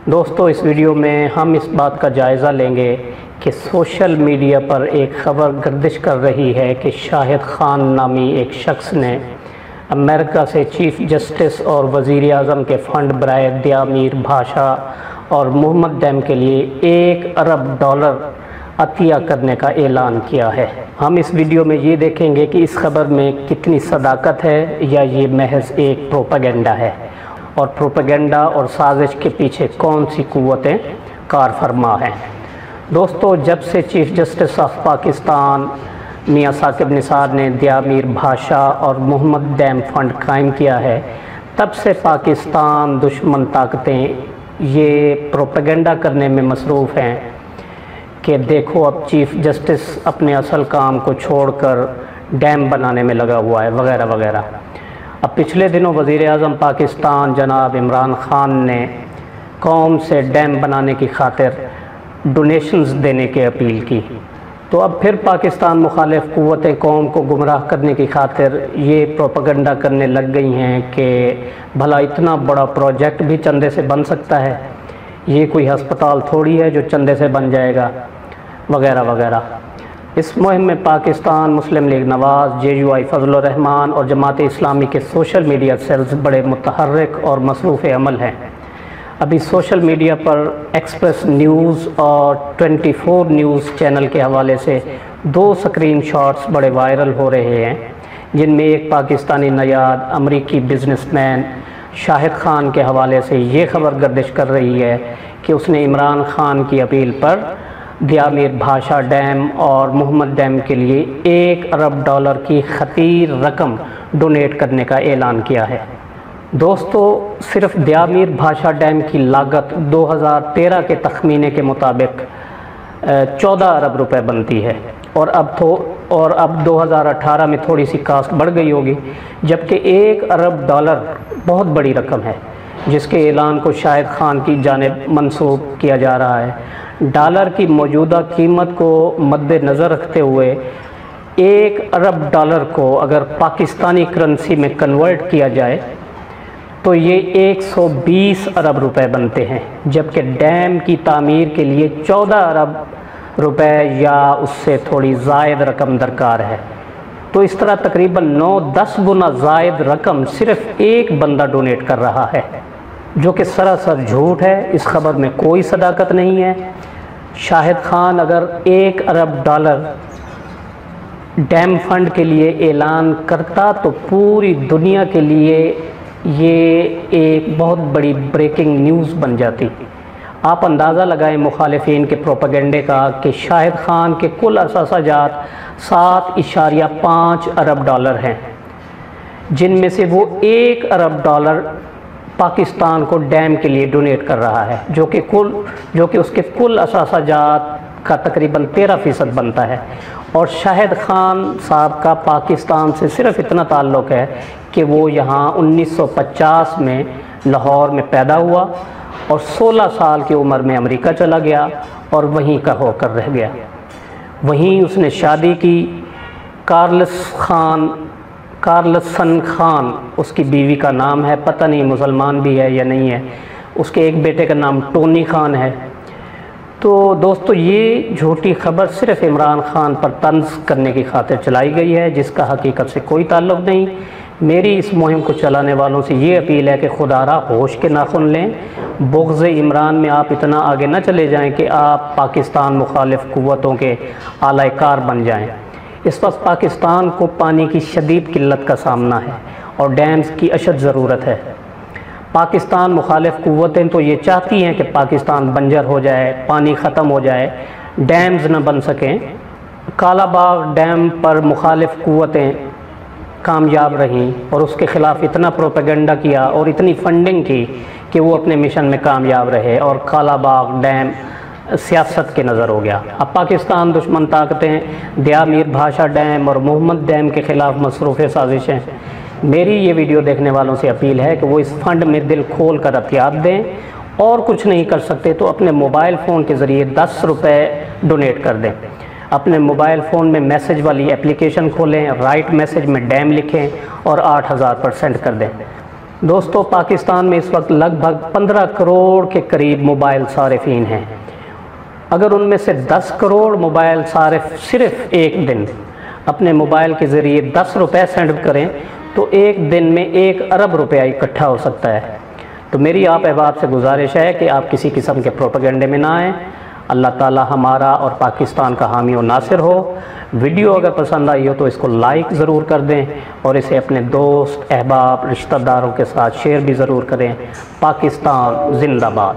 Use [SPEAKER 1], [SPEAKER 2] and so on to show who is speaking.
[SPEAKER 1] دوستو اس ویڈیو میں ہم اس بات کا جائزہ لیں گے کہ سوشل میڈیا پر ایک خبر گردش کر رہی ہے کہ شاہد خان نامی ایک شخص نے امریکہ سے چیف جسٹس اور وزیر اعظم کے فنڈ برائے دیامیر بھاشا اور محمد ڈیم کے لیے $1 ارب عطیہ کرنے کا اعلان کیا ہے۔ ہم اس ویڈیو میں یہ دیکھیں گے کہ اس خبر میں کتنی صداقت ہے یا یہ محض ایک پروپیگنڈا ہے، اور پروپیگنڈا اور سازش کے پیچھے کون سی قوتیں کار فرما ہیں۔ دوستو، جب سے چیف جسٹس آف پاکستان میاں ثاقب نثار نے دیامیر بھاشا اور محمد ڈیم فنڈ قائم کیا ہے، تب سے پاکستان دشمن طاقتیں یہ پروپیگنڈا کرنے میں مصروف ہیں کہ دیکھو اب چیف جسٹس اپنے اصل کام کو چھوڑ کر ڈیم بنانے میں لگا ہوا ہے وغیرہ وغیرہ۔ اب پچھلے دنوں وزیر اعظم پاکستان جناب عمران خان نے قوم سے ڈیم بنانے کی خاطر ڈونیشنز دینے کی اپیل کی، تو اب پھر پاکستان مخالف قوتیں قوم کو گمراہ کرنے کی خاطر یہ پروپیگنڈا کرنے لگ گئی ہیں کہ بھلا اتنا بڑا پروجیکٹ بھی چندے سے بن سکتا ہے، یہ کوئی ہسپتال تھوڑی ہے جو چندے سے بن جائے گا وغیرہ وغیرہ۔ اس مہم میں پاکستان مسلم لیگ نواز، JUI فضل الرحمان اور جماعت اسلامی کے سوشل میڈیا سیلز بڑے متحرک اور مصروف عمل ہیں۔ ابھی سوشل میڈیا پر ایکسپریس نیوز اور 24 نیوز چینل کے حوالے سے 2 اسکرین شاٹس بڑے وائرل ہو رہے ہیں، جن میں ایک پاکستانی نیاد امریکی بزنس مین شاہد خان کے حوالے سے یہ خبر گردش کر رہی ہے کہ اس نے عمران خان کی اپیل پر دیامیر بھاشا ڈیم اور محمد ڈیم کے لیے $1 ارب کی خطیر رقم ڈونیٹ کرنے کا اعلان کیا ہے۔ دوستو، صرف دیامیر بھاشا ڈیم کی لاگت 2013 کے تخمینے کے مطابق $14 ارب بنتی ہے، اور اب 2018 میں تھوڑی سی کاسٹ بڑھ گئی ہوگی، جبکہ $1 ارب بہت بڑی رقم ہے جس کے اعلان کو شاہد خان کی جانب منسوب کیا جا رہا ہے۔ ڈالر کی موجودہ قیمت کو مد نظر رکھتے ہوئے $1 ارب کو اگر پاکستانی کرنسی میں کنورٹ کیا جائے تو یہ 120 ارب روپے بنتے ہیں، جبکہ ڈیم کی تعمیر کے لیے 14 ارب روپے یا اس سے تھوڑی زائد رقم درکار ہے۔ تو اس طرح تقریباً 9-10 گنا زائد رقم صرف ایک بندہ ڈونیٹ کر رہا ہے، جو کہ سراسر جھوٹ ہے۔ اس خبر میں کوئی صداقت نہیں ہے۔ شاہد خان اگر $1 ارب ڈیم فنڈ کے لیے اعلان کرتا تو پوری دنیا کے لیے یہ ایک بہت بڑی بریکنگ نیوز بن جاتی۔ آپ اندازہ لگائیں مخالفین کے پروپیگنڈے کا کہ شاہد خان کے کل اثاثہ جات $7.5 ارب ہیں، جن میں سے وہ $1 ارب پاکستان کو ڈیم کے لیے ڈونیٹ کر رہا ہے، جو کہ اس کے کل اثاثہ جات کا تقریباً 13% بنتا ہے۔ اور شاہد خان صاحب کا پاکستان سے صرف اتنا تعلق ہے کہ وہ یہاں 1950 میں لاہور میں پیدا ہوا اور 16 سال کی عمر میں امریکہ چلا گیا اور وہیں کا ہو کر رہ گیا۔ وہیں اس نے شادی کی۔ کارلسن خان اس کی بیوی کا نام ہے، پتہ نہیں مسلمان بھی ہے یا نہیں ہے۔ اس کے ایک بیٹے کا نام ٹونی خان ہے۔ تو دوستو، یہ جھوٹی خبر صرف عمران خان پر طنز کرنے کی خاطر چلائی گئی ہے، جس کا حقیقت سے کوئی تعلق نہیں۔ میری اس مہم کو چلانے والوں سے یہ اپیل ہے کہ خدا را ہوش کے ناخن لیں۔ بغض عمران میں آپ اتنا آگے نہ چلے جائیں کہ آپ پاکستان مخالف قوتوں کے اعلی کار بن جائیں۔ اس وقت پاکستان کو پانی کی شدید قلت کا سامنا ہے اور ڈیمز کی اشد ضرورت ہے۔ پاکستان مخالف قوتیں تو یہ چاہتی ہیں کہ پاکستان بنجر ہو جائے، پانی ختم ہو جائے، ڈیمز نہ بن سکیں۔ کالا باغ ڈیم پر مخالف قوتیں کامیاب رہیں اور اس کے خلاف اتنا پروپیگنڈا کیا اور اتنی فنڈنگ کی کہ وہ اپنے مشن میں کامیاب رہے اور کالا باغ ڈیم سیاست کے نظر ہو گیا۔ اب پاکستان دشمن طاقتیں دیامیر بھاشا ڈیم اور محمد ڈیم کے خلاف مصروف سازش ہیں۔ میری یہ ویڈیو دیکھنے والوں سے اپیل ہے کہ وہ اس فنڈ میں دل کھول کر عطیات دیں، اور کچھ نہیں کر سکتے تو اپنے موبائل فون کے ذریعے $10 ڈونیٹ کر دیں۔ اپنے موبائل فون میں میسج والی اپلیکیشن کھولیں، رائٹ میسج میں ڈیم لکھیں اور 8000 پر سینڈ کر دیں۔ دوستو پاکستان میں اس وقت لگ بھگ 15 کروڑ کے قریب موبائل صارفین ہیں۔ اگر ان میں سے 10 کروڑ موبائل صارف صرف ایک دن اپنے موبائل کے ذریعے 10 روپے سینڈ کریں تو ایک دن میں 1 ارب روپیہ اکٹھا ہو سکتا ہے۔ تو میری آپ احباب سے گزارش ہے کہ آپ کسی قسم کے پروپیگنڈے میں نہ آئیں۔ اللہ تعالی ہمارا اور پاکستان کا حامی و ناصر ہو۔ ویڈیو اگر پسند آئی ہو تو اس کو لائک ضرور کر دیں اور اسے اپنے دوست، احباب، رشتہ داروں کے ساتھ شیئر بھی ضرور کریں۔ پاکستان زندہ باد۔